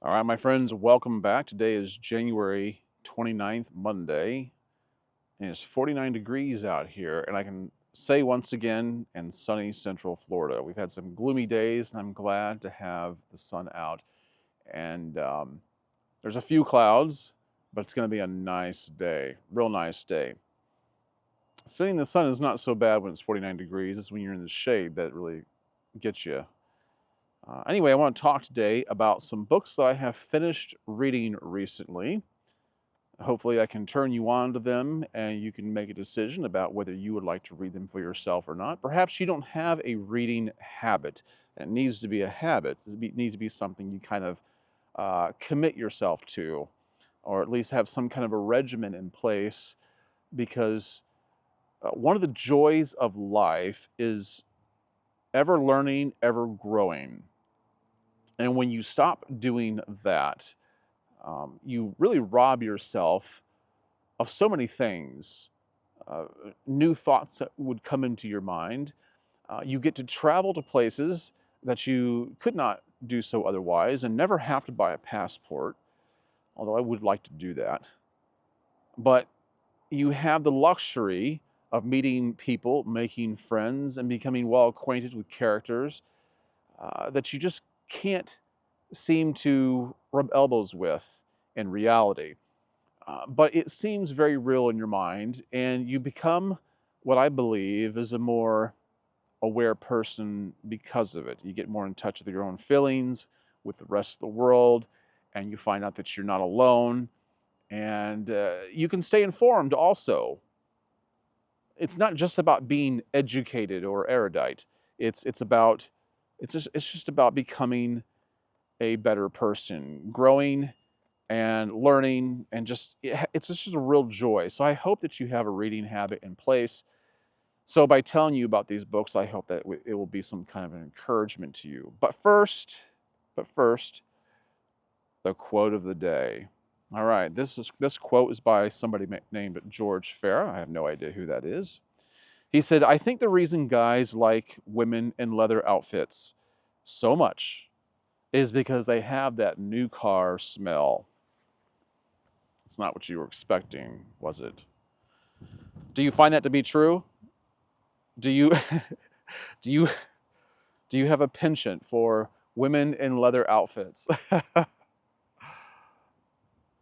All right, my friends, welcome back. Today is January 29th, Monday, and it's 49 degrees out here. And I can say once again, in sunny Central Florida, we've had some gloomy days, and I'm glad to have the sun out. And there's a few clouds, but it's going to be a nice day, real nice day. Sitting in the sun is not so bad when it's 49 degrees. It's when you're in the shade that really gets you. Anyway, I want to talk today about some books that I have finished reading recently. Hopefully, I can turn you on to them and you can make a decision about whether you would like to read them for yourself or not. Perhaps you don't have a reading habit. It needs to be a habit. It needs to be something you kind of commit yourself to, or at least have some kind of a regimen in place, because one of the joys of life is ever learning, ever growing. And when you stop doing that, you really rob yourself of so many things, uh, new thoughts that would come into your mind. You get to travel to places that you could not do so otherwise and never have to buy a passport, although I would like to do that. But you have the luxury of meeting people, making friends, and becoming well acquainted with characters that you just can't seem to rub elbows with in reality. But it seems very real in your mind, and you become what I believe is a more aware person because of it. You get more in touch with your own feelings, with the rest of the world, and you find out that you're not alone, and you can stay informed also. It's not just about being educated or erudite. It's about it's just about becoming a better person, growing and learning, and it's just a real joy. So I hope that you have a reading habit in place. So by telling you about these books, I hope that it will be some kind of an encouragement to you. But first, the quote of the day. All right, this quote is by somebody named George Farah. I have no idea who that is. He said, "I think the reason guys like women in leather outfits so much is because they have that new car smell." It's not what you were expecting, was it? Do you find that to be true? Do you do you do you have a penchant for women in leather outfits?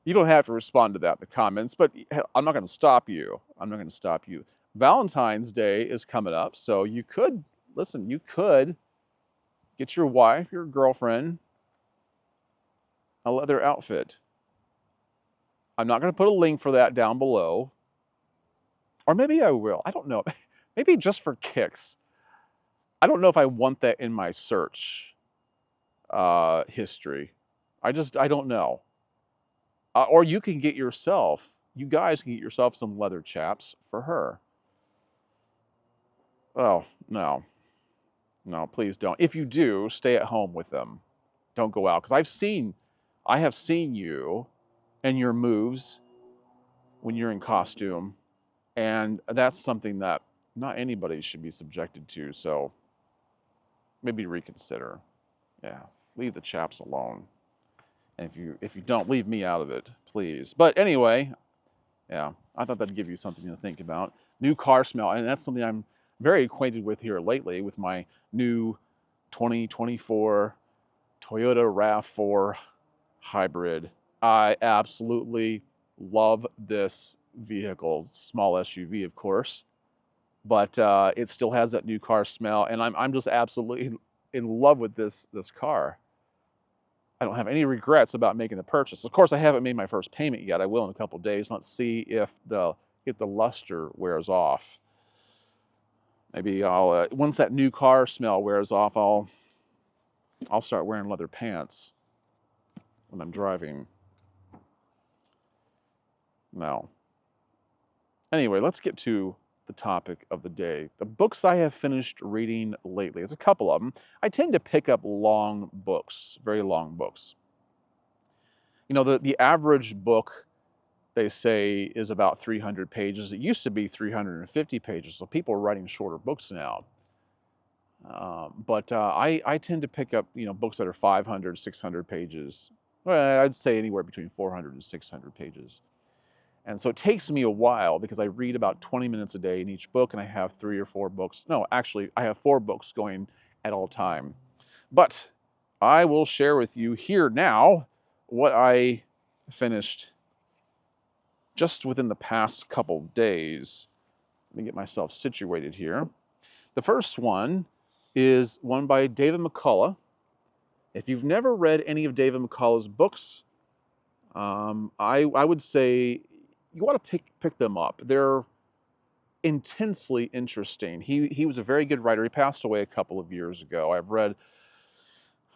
You don't have to respond to that in the comments, but I'm not going to stop you. I'm not going to stop you. Valentine's Day is coming up, so you could listen. You could get your wife, your girlfriend, a leather outfit. I'm not going to put a link for that down below, or maybe I will. I don't know. Maybe just for kicks. I don't know if I want that in my search history. I don't know. Or you can get yourself, you guys can get yourself some leather chaps for her. Oh, no, no, please don't. If you do, stay at home with them. Don't go out. Because I have seen you and your moves when you're in costume. And that's something that not anybody should be subjected to. So maybe reconsider. Yeah, leave the chaps alone. And if you don't, leave me out of it, please. But anyway, yeah, I thought that'd give you something to think about. New car smell, and that's something I'm very acquainted with here lately with my new 2024 Toyota RAV4 hybrid. I absolutely love this vehicle. Small SUV, of course, but it still has that new car smell, and I'm just absolutely in love with this car. I don't have any regrets about making the purchase. Of course, I haven't made my first payment yet. I will in a couple of days. Let's see if the luster wears off. Maybe I'll once that new car smell wears off, I'll start wearing leather pants when I'm driving. No. Anyway, let's get to the topic of the day. The books I have finished reading lately. There's a couple of them. I tend to pick up long books, very long books. You know, the average book, they say, is about 300 pages. It used to be 350 pages, so people are writing shorter books now. But I tend to pick up, books that are 500, 600 pages. well, I'd say anywhere between 400 and 600 pages. And so it takes me a while because I read about 20 minutes a day in each book, and I have 3 or 4 books. No, actually, I have 4 books going at all time. But I will share with you here now what I finished just within the past couple days. Let me get myself situated here. The first one is one by David McCullough. If you've never read any of David McCullough's books, I would say you want to pick them up. They're intensely interesting. He was a very good writer. He passed away a couple of years ago.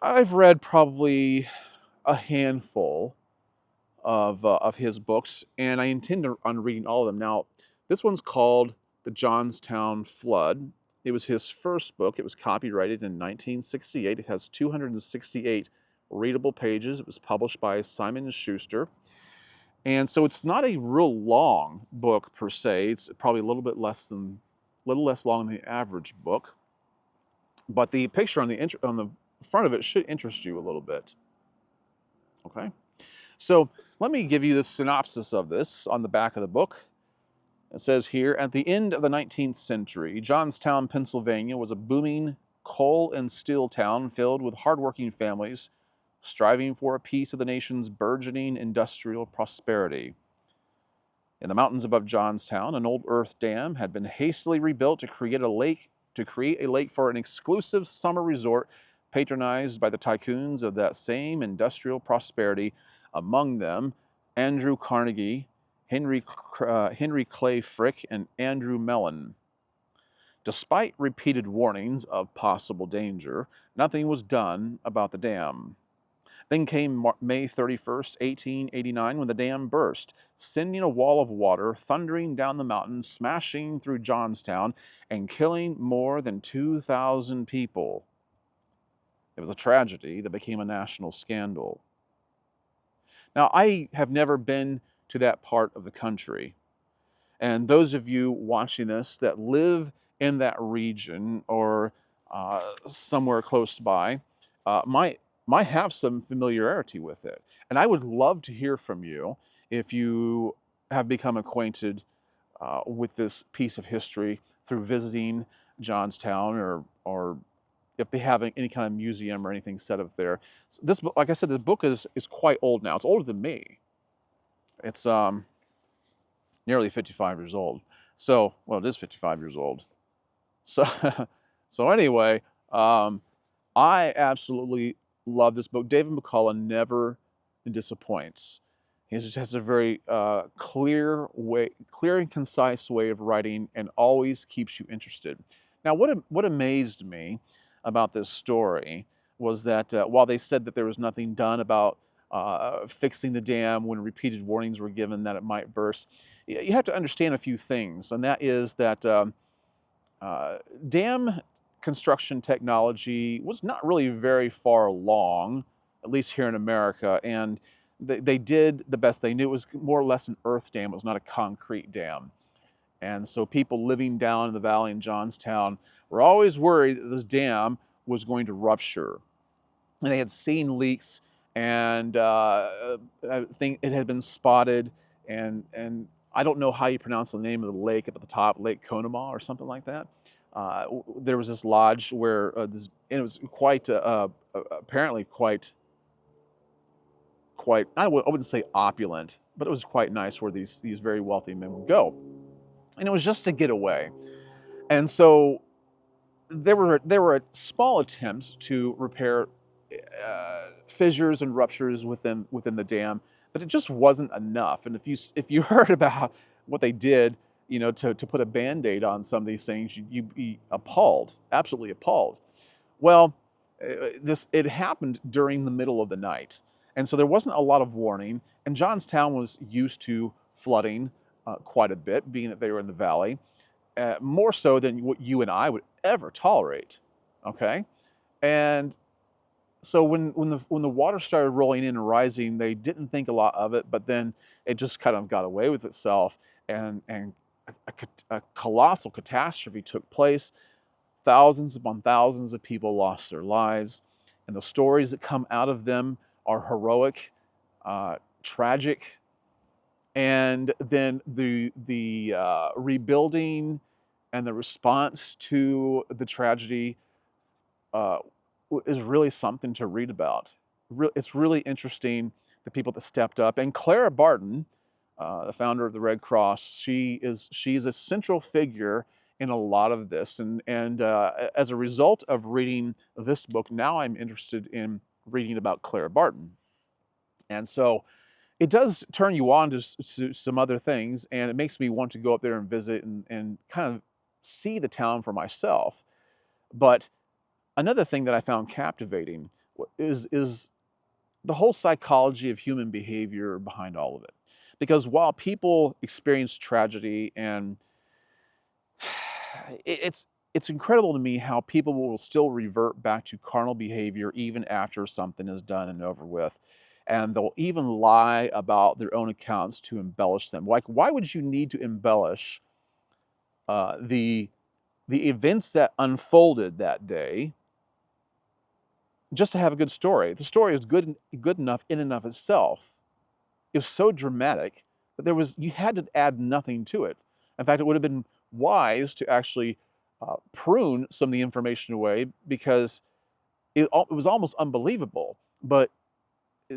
I've read probably a handful of his books, and I intend on reading all of them. Now, this one's called The Johnstown Flood. It was his first book. It was copyrighted in 1968. It has 268 readable pages. It was published by Simon & Schuster. And so it's not a real long book per se. It's probably a little less long than the average book. But the picture on the front of it should interest you a little bit. Okay? So let me give you the synopsis of this on the back of the book. It says here, at the end of the 19th century, Johnstown, Pennsylvania was a booming coal and steel town filled with hardworking families striving for a piece of the nation's burgeoning industrial prosperity. In the mountains above Johnstown, an old earth dam had been hastily rebuilt to create a lake for an exclusive summer resort patronized by the tycoons of that same industrial prosperity, among them Andrew Carnegie, Henry Clay Frick, and Andrew Mellon. Despite repeated warnings of possible danger, nothing was done about the dam. Then came May 31st, 1889, when the dam burst, sending a wall of water thundering down the mountain, smashing through Johnstown, and killing more than 2,000 people. It was a tragedy that became a national scandal. Now, I have never been to that part of the country. And those of you watching this that live in that region or somewhere close by might have some familiarity with it. And I would love to hear from you if you have become acquainted with this piece of history through visiting Johnstown, or if they have any kind of museum or anything set up there. So this book, like I said, this book is quite old now. It's older than me. It's nearly 55 years old. So, well, it is 55 years old. So, so anyway, I absolutely love this book. David McCullough never disappoints. He just has a very clear and concise way of writing, and always keeps you interested. Now, what amazed me about this story was that while they said that there was nothing done about fixing the dam when repeated warnings were given that it might burst, you have to understand a few things, and that is that dam construction technology was not really very far along, at least here in America, and they did the best they knew. It was more or less an earth dam. It was not a concrete dam. And so people living down in the valley in Johnstown were always worried that this dam was going to rupture. And they had seen leaks, and I think it had been spotted, and I don't know how you pronounce the name of the lake up at the top, Lake Conemaugh or something like that. There was this lodge where and it was quite apparently quite I wouldn't say opulent, but it was quite nice where these very wealthy men would go, and it was just a getaway. And so there were small attempts to repair fissures and ruptures within the dam, but it just wasn't enough. And if you heard about what they did, to put a Band-Aid on some of these things, you'd be appalled, absolutely appalled. Well, it happened during the middle of the night, and so there wasn't a lot of warning. And Johnstown was used to flooding quite a bit, being that they were in the valley, more so than what you and I would ever tolerate. Okay, and so when the water started rolling in and rising, they didn't think a lot of it, but then it just kind of got away with itself, and a colossal catastrophe took place. Thousands upon thousands of people lost their lives, and the stories that come out of them are heroic tragic, and then the rebuilding and the response to the tragedy uh, is really something to read about. It's really interesting, the people that stepped up. And Clara Barton, the founder of the Red Cross, she's a central figure in a lot of this. And as a result of reading this book, now I'm interested in reading about Clara Barton. And so it does turn you on to some other things, and it makes me want to go up there and visit and kind of see the town for myself. But another thing that I found captivating is the whole psychology of human behavior behind all of it. Because while people experience tragedy, and it's incredible to me how people will still revert back to carnal behavior even after something is done and over with. And they'll even lie about their own accounts to embellish them. Like, why would you need to embellish the events that unfolded that day just to have a good story? The story is good enough in and of itself. It was so dramatic that you had to add nothing to it. In fact, it would have been wise to actually prune some of the information away, because it was almost unbelievable. But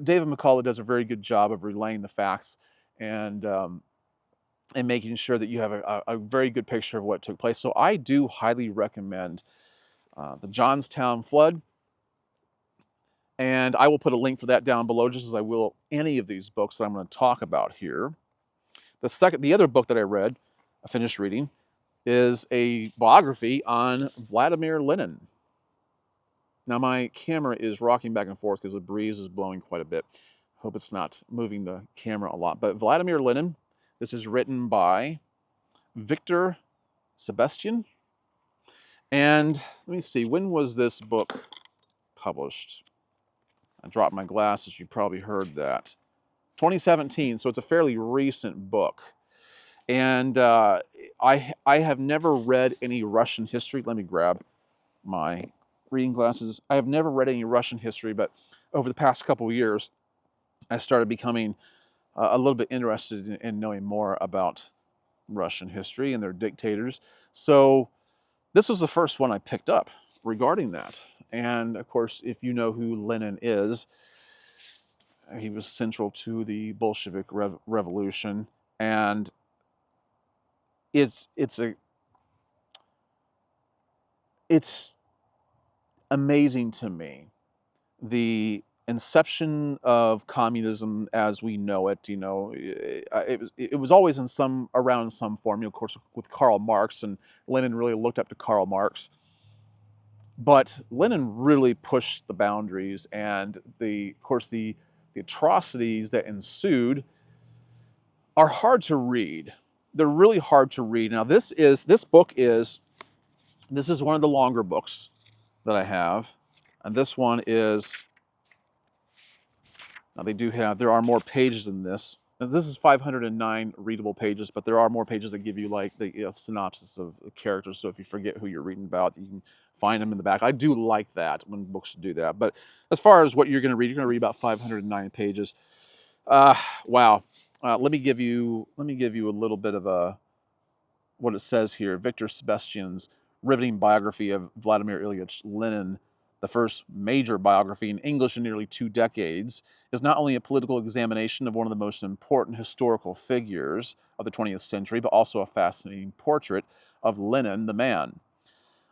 David McCullough does a very good job of relaying the facts and and making sure that you have a very good picture of what took place. So I do highly recommend the Johnstown flood. And I will put a link for that down below, just as I will any of these books that I'm going to talk about here. The other book that I finished reading, is a biography on Vladimir Lenin. Now my camera is rocking back and forth because the breeze is blowing quite a bit. Hope it's not moving the camera a lot. But Vladimir Lenin, this is written by Victor Sebastian. And let me see, when was this book published? I dropped my glasses, you probably heard that. 2017, so it's a fairly recent book. And I have never read any Russian history. Let me grab my reading glasses. I have never read any Russian history, but over the past couple of years, I started becoming a little bit interested in knowing more about Russian history and their dictators. So this was the first one I picked up regarding that. And of course, if you know who Lenin is, he was central to the Bolshevik Revolution. And it's amazing to me, the inception of communism as we know it. You know, it was always around some form. You know, of course, with Karl Marx, and Lenin really looked up to Karl Marx. But Lenin really pushed the boundaries, and of course the atrocities that ensued are hard to read. They're really hard to read. Now this book is one of the longer books that I have, and this one is. Now there are more pages than this. And this is 509 readable pages, but there are more pages that give you like the synopsis of the characters. So if you forget who you're reading about, you can find them in the back. I do like that when books do that. But as far as what you're going to read about 509 pages. Wow. Let me give you a little bit of what it says here. Victor Sebastian's riveting biography of Vladimir Ilyich Lenin, the first major biography in English in nearly 2 decades, is not only a political examination of one of the most important historical figures of the 20th century, but also a fascinating portrait of Lenin the man.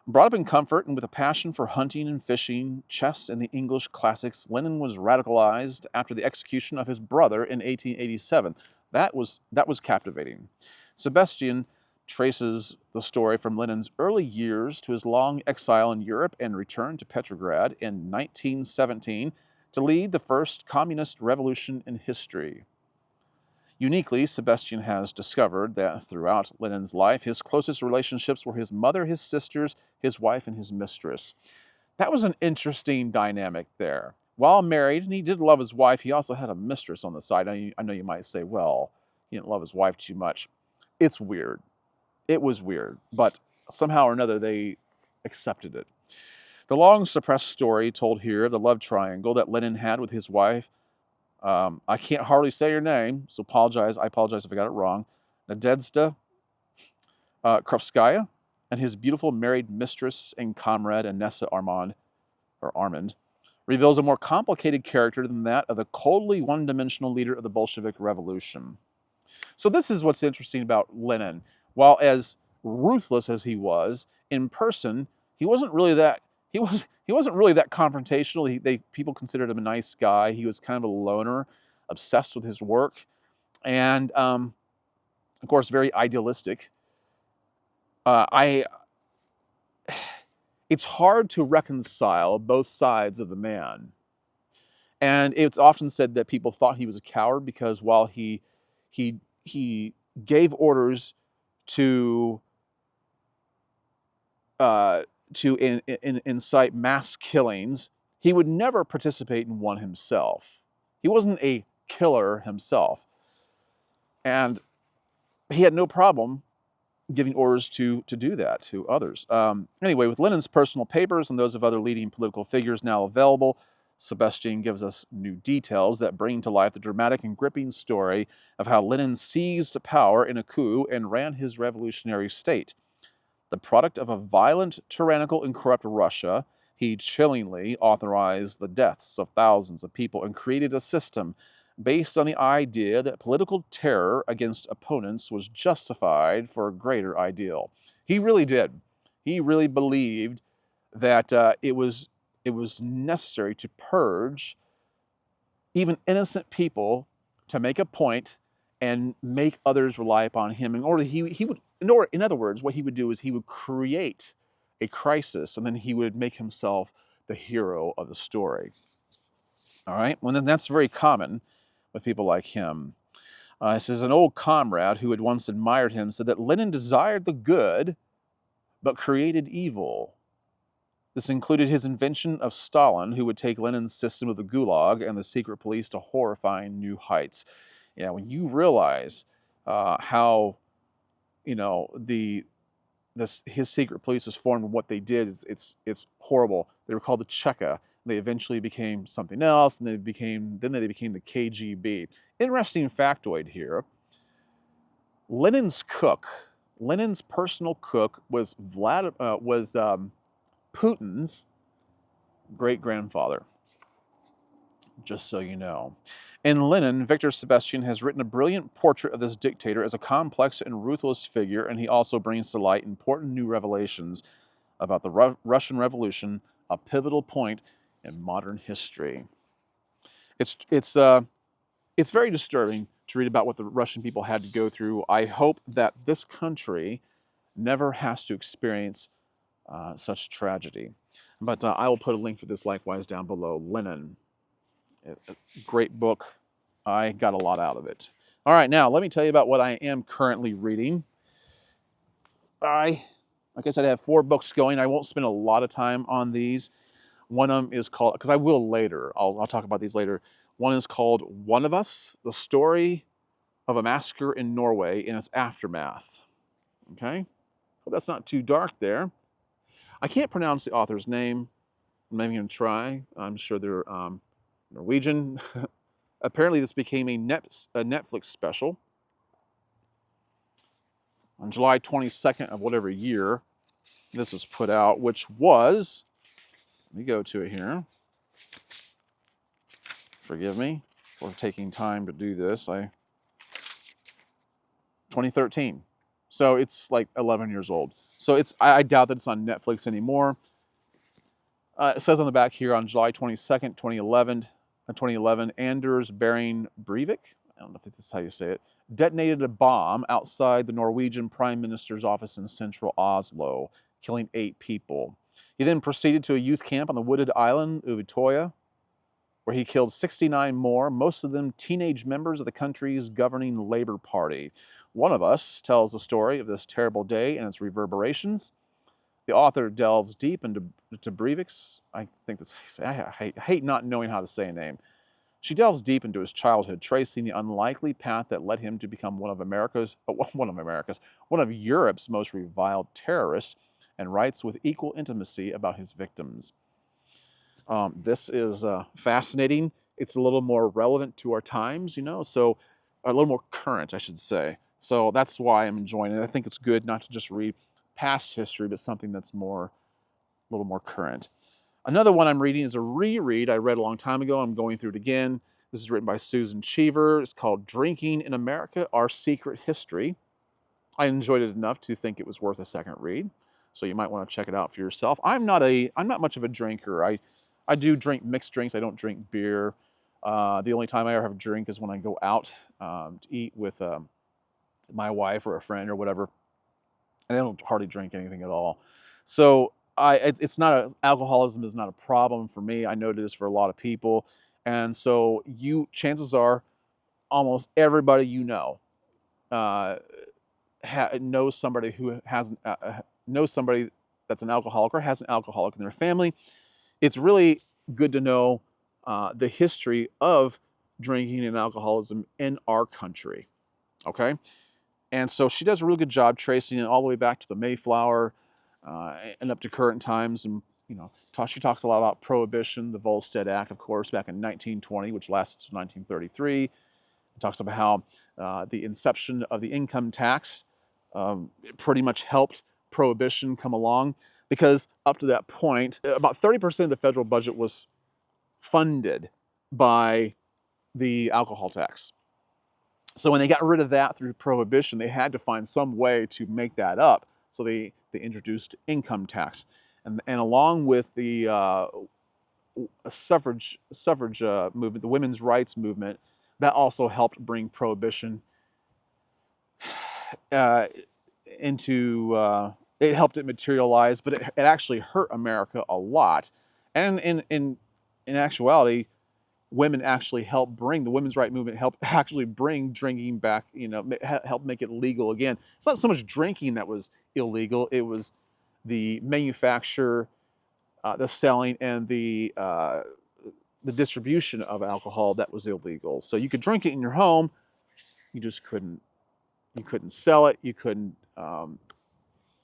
Brought up in comfort and with a passion for hunting and fishing, chess, and the English classics, Lenin was radicalized after the execution of his brother in 1887. That was captivating. Sebastian traces the story from Lenin's early years to his long exile in Europe and return to Petrograd in 1917 to lead the first communist revolution in history. Uniquely, Sebastian has discovered that throughout Lenin's life, his closest relationships were his mother, his sisters, his wife, and his mistress. That was an interesting dynamic there. While married, and he did love his wife, he also had a mistress on the side. I know you might say, well, he didn't love his wife too much. It's weird. It was weird, but somehow or another they accepted it. The long suppressed story told here of the love triangle that Lenin had with his wife, I can't hardly say your name, so apologize. I apologize if I got it wrong. Nadezhda Krupskaya and his beautiful married mistress and comrade Inessa Armand reveals a more complicated character than that of the coldly one-dimensional leader of the Bolshevik Revolution. So this is what's interesting about Lenin. While as ruthless as he was in person, he wasn't really that. He wasn't really that confrontational. People considered him a nice guy. He was kind of a loner, obsessed with his work, and of course very idealistic. It's hard to reconcile both sides of the man. And it's often said that people thought he was a coward because while he gave orders to incite mass killings, he would never participate in one himself. He wasn't a killer himself, and he had no problem giving orders to do that to others. Anyway, with Lenin's personal papers and those of other leading political figures now available, Sebastian gives us new details that bring to life the dramatic and gripping story of how Lenin seized power in a coup and ran his revolutionary state. The product of a violent, tyrannical, and corrupt Russia, he chillingly authorized the deaths of thousands of people and created a system based on the idea that political terror against opponents was justified for a greater ideal. He really did. He really believed that it was necessary to purge even innocent people to make a point and make others rely upon him. In other words, what he would do is he would create a crisis and then he would make himself the hero of the story. All right, well, then that's very common with people like him. It says an old comrade who had once admired him said that Lenin desired the good, but created evil. This included his invention of Stalin, who would take Lenin's system of the Gulag and the secret police to horrifying new heights. Yeah, when you realize how, his secret police was formed and what they did, it's horrible. They were called the Cheka. They eventually became something else, and they became the KGB. Interesting factoid here: Lenin's personal cook, was Putin's great-grandfather, just so you know. In Lenin, Victor Sebastian has written a brilliant portrait of this dictator as a complex and ruthless figure, and he also brings to light important new revelations about the Russian Revolution, a pivotal point in modern history. It's very disturbing to read about what the Russian people had to go through. I hope that this country never has to experience such tragedy. But I will put a link for this likewise down below. Lenin, a great book. I got a lot out of it. All right, now let me tell you about what I am currently reading. Like I said, I have 4 books going. I won't spend a lot of time on these. One of them is called, because I will later, I'll talk about these later. One is called One of Us, the story of a massacre in Norway and its aftermath. Okay? Hope that's not too dark there. I can't pronounce the author's name. I'm not even going to try. I'm sure they're Norwegian. Apparently this became a Netflix special on July 22nd of whatever year this was put out, which was, let me go to it here. Forgive me for taking time to do this. 2013. So it's like 11 years old. So I doubt that it's on Netflix anymore. It says on the back here, on July 22nd, 2011, Anders Behring Breivik, I don't know if this is how you say it, detonated a bomb outside the Norwegian Prime Minister's office in central Oslo, killing 8 people. He then proceeded to a youth camp on the wooded island of Utøya, where he killed 69 more, most of them teenage members of the country's governing Labour Party. One of Us tells the story of this terrible day and its reverberations. The author delves deep into Breivik's, I hate not knowing how to say a name. She delves deep into his childhood, tracing the unlikely path that led him to become one of Europe's most reviled terrorists, and writes with equal intimacy about his victims. This is fascinating. it's a little more relevant to our times, so a little more current, I should say. So that's why I'm enjoying it. I think it's good not to just read past history, but something that's a little more current. Another one I'm reading is a reread I read a long time ago. I'm going through it again. This is written by Susan Cheever. It's called Drinking in America, Our Secret History. I enjoyed it enough to think it was worth a second read. So you might want to check it out for yourself. I'm not much of a drinker. I do drink mixed drinks. I don't drink beer. The only time I ever have a drink is when I go out to eat with my wife or a friend or whatever. And I don't hardly drink anything at all. So it's not alcoholism is not a problem for me. I know it is for a lot of people. And so chances are almost everybody uh, knows somebody who has knows somebody that's an alcoholic or has an alcoholic in their family. It's really good to know the history of drinking and alcoholism in our country. Okay, and so she does a really good job tracing it all the way back to the Mayflower and up to current times. And she talks a lot about Prohibition, the Volstead Act, of course, back in 1920, which lasted to 1933. It talks about how the inception of the income tax pretty much helped Prohibition come along, because up to that point, about 30% of the federal budget was funded by the alcohol tax. So when they got rid of that through Prohibition, they had to find some way to make that up. So they introduced income tax, and along with the suffrage movement, the women's rights movement, that also helped bring Prohibition uh, it helped it materialize, but it actually hurt America a lot. And in actuality, women actually helped bring the women's right movement helped actually bring drinking back, help make it legal again. It's not so much drinking that was illegal, it was the manufacture, the selling, and the distribution of alcohol that was illegal. So you could drink it in your home, you just couldn't sell it, you couldn't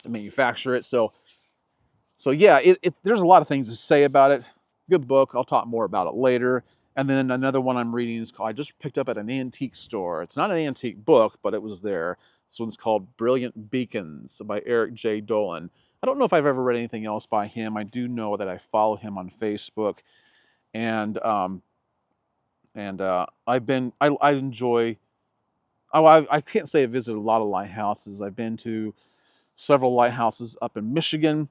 manufacture it. So yeah, there's a lot of things to say about it. Good book. I'll talk more about it later. And then another one I'm reading is called, I just picked up at an antique store. It's not an antique book, but it was there. This one's called Brilliant Beacons by Eric J. Dolan. I don't know if I've ever read anything else by him. I do know that I follow him on Facebook, and I enjoy. Oh, I can't say I visited a lot of lighthouses. I've been to several lighthouses up in Michigan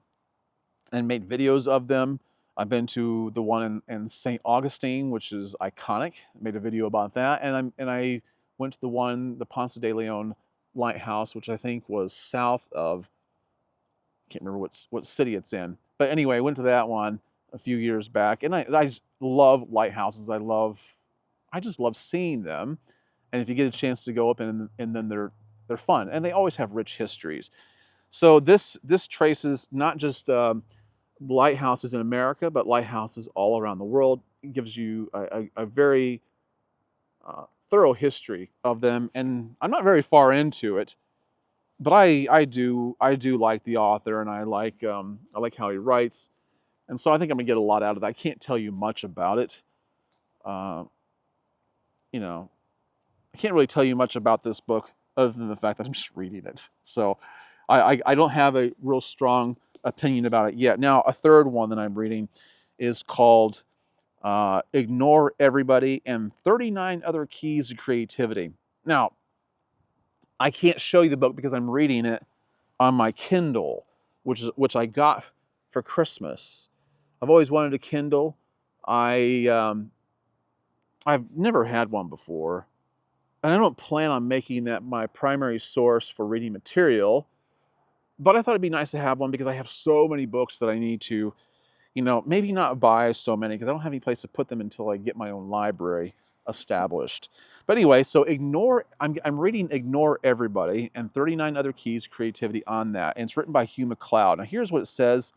and made videos of them. I've been to the one in St. Augustine, which is iconic. Made a video about that, and I went to the Ponce de Leon lighthouse, which I think was south of, can't remember what city it's in. But anyway, I went to that one a few years back, and I just love lighthouses. I just love seeing them, and if you get a chance to go up and then they're fun, and they always have rich histories. So this traces not just lighthouses in America, but lighthouses all around the world. It gives you a very thorough history of them, and I'm not very far into it, but I do like the author, and I like how he writes, and so I think I'm gonna get a lot out of it. I can't tell you much about it. Uh, you know, I can't really tell you much about this book other than the fact that I'm just reading it. So I don't have a real strong opinion about it yet. Now, a third one that I'm reading is called Ignore Everybody and 39 Other Keys to Creativity. Now, I can't show you the book because I'm reading it on my Kindle, which I got for Christmas. I've always wanted a Kindle. I've never had one before, and I don't plan on making that my primary source for reading material. But I thought it'd be nice to have one because I have so many books that I need to, maybe not buy so many because I don't have any place to put them until I get my own library established. But anyway, so I'm reading Ignore Everybody and 39 Other Keys to Creativity on that. And it's written by Hugh MacLeod. Now here's what it says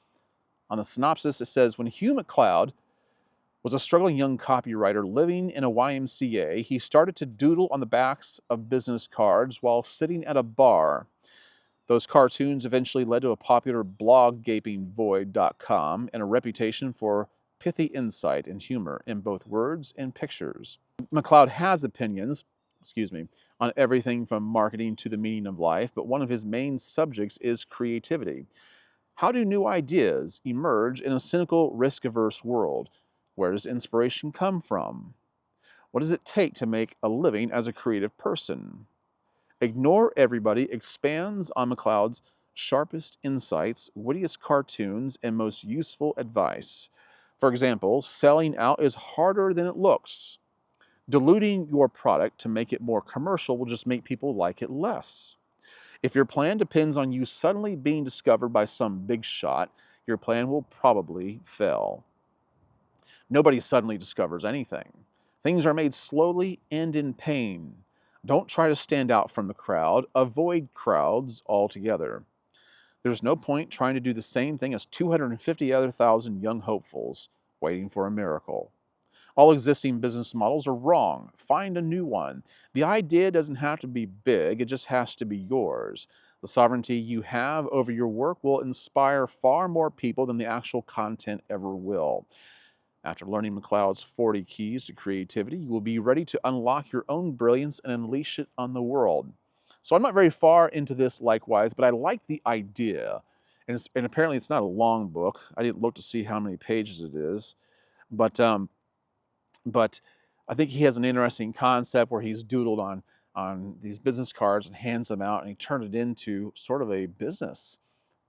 on the synopsis. It says, when Hugh MacLeod was a struggling young copywriter living in a YMCA, he started to doodle on the backs of business cards while sitting at a bar. Those cartoons eventually led to a popular blog, gapingvoid.com, and a reputation for pithy insight and humor in both words and pictures. MacLeod has opinions, on everything from marketing to the meaning of life, but one of his main subjects is creativity. How do new ideas emerge in a cynical, risk-averse world? Where does inspiration come from? What does it take to make a living as a creative person? Ignore Everybody expands on MacLeod's sharpest insights, wittiest cartoons, and most useful advice. For example, selling out is harder than it looks. Diluting your product to make it more commercial will just make people like it less. If your plan depends on you suddenly being discovered by some big shot, your plan will probably fail. Nobody suddenly discovers anything. Things are made slowly and in pain. Don't try to stand out from the crowd. Avoid crowds altogether. There's no point trying to do the same thing as 250 other thousand young hopefuls waiting for a miracle. All existing business models are wrong. Find a new one. The idea doesn't have to be big, it just has to be yours. The sovereignty you have over your work will inspire far more people than the actual content ever will. After learning MacLeod's 40 keys to creativity, you will be ready to unlock your own brilliance and unleash it on the world. So I'm not very far into this likewise, but I like the idea. And apparently it's not a long book. I didn't look to see how many pages it is. But I think he has an interesting concept where he's doodled on these business cards and hands them out, and he turned it into sort of a business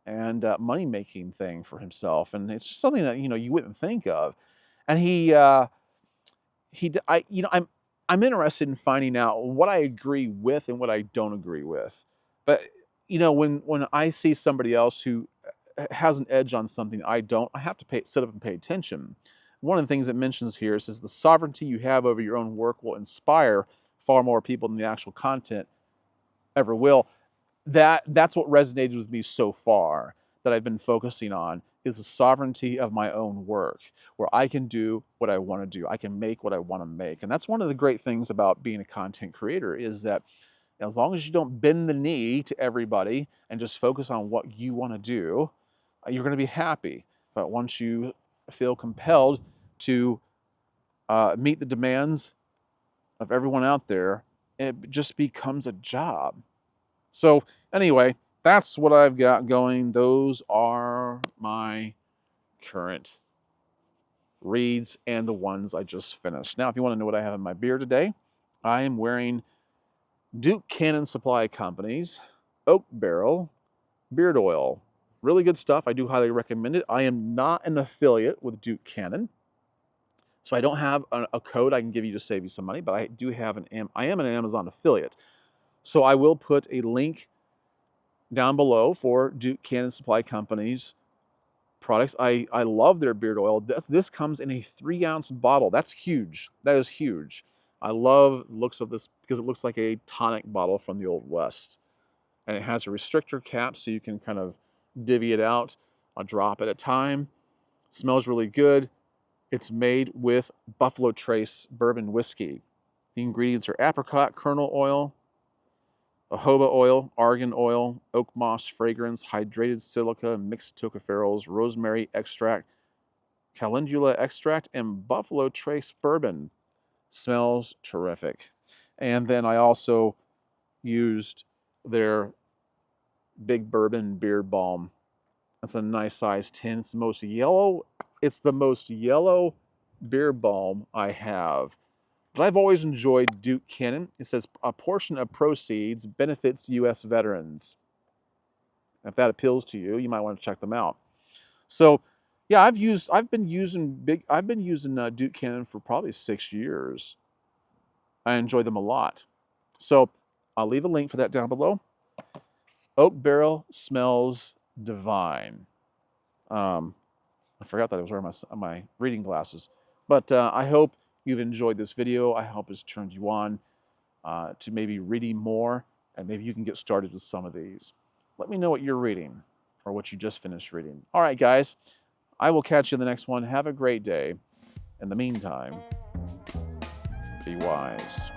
and money-making thing for himself. And it's just something that you wouldn't think of. And I'm interested in finding out what I agree with and what I don't agree with. But when I see somebody else who has an edge on something I don't, I have to sit up and pay attention. One of the things it mentions here says the sovereignty you have over your own work will inspire far more people than the actual content ever will. That's what resonated with me so far, that I've been focusing on, is the sovereignty of my own work, where I can do what I want to do. I can make what I want to make. And that's one of the great things about being a content creator, is that as long as you don't bend the knee to everybody and just focus on what you want to do, you're going to be happy. But once you feel compelled to meet the demands of everyone out there, it just becomes a job. So anyway, that's what I've got going. Those are my current reads and the ones I just finished. Now, if you want to know what I have in my beer today, I am wearing Duke Cannon Supply Company's Oak Barrel Beard Oil. Really good stuff. I do highly recommend it. I am not an affiliate with Duke Cannon, so I don't have a code I can give you to save you some money, but I do have I am an Amazon affiliate. So I will put a link down below for Duke Cannon Supply Company's products. I love their beard oil. This comes in a 3-ounce bottle. That's huge. That is huge. I love the looks of this because it looks like a tonic bottle from the Old West. And it has a restrictor cap so you can kind of divvy it out a drop at a time. Smells really good. It's made with Buffalo Trace bourbon whiskey. The ingredients are apricot kernel oil, jojoba oil, argan oil, oak moss fragrance, hydrated silica, mixed tocopherols, rosemary extract, calendula extract, and Buffalo Trace bourbon. Smells terrific. And then I also used their Big Bourbon Beard Balm. That's a nice size tin. It's the most yellow beard balm I have. But I've always enjoyed Duke Cannon. It says a portion of proceeds benefits U.S. veterans. If that appeals to you, you might want to check them out. So, yeah, I've been using Duke Cannon for probably 6 years. I enjoy them a lot. So I'll leave a link for that down below. Oak Barrel smells divine. I forgot that I was wearing my reading glasses. But I hope you've enjoyed this video. I hope it's turned you on to maybe reading more, and maybe you can get started with some of these. Let me know what you're reading or what you just finished reading. All right, guys, I will catch you in the next one. Have a great day. In the meantime, be wise.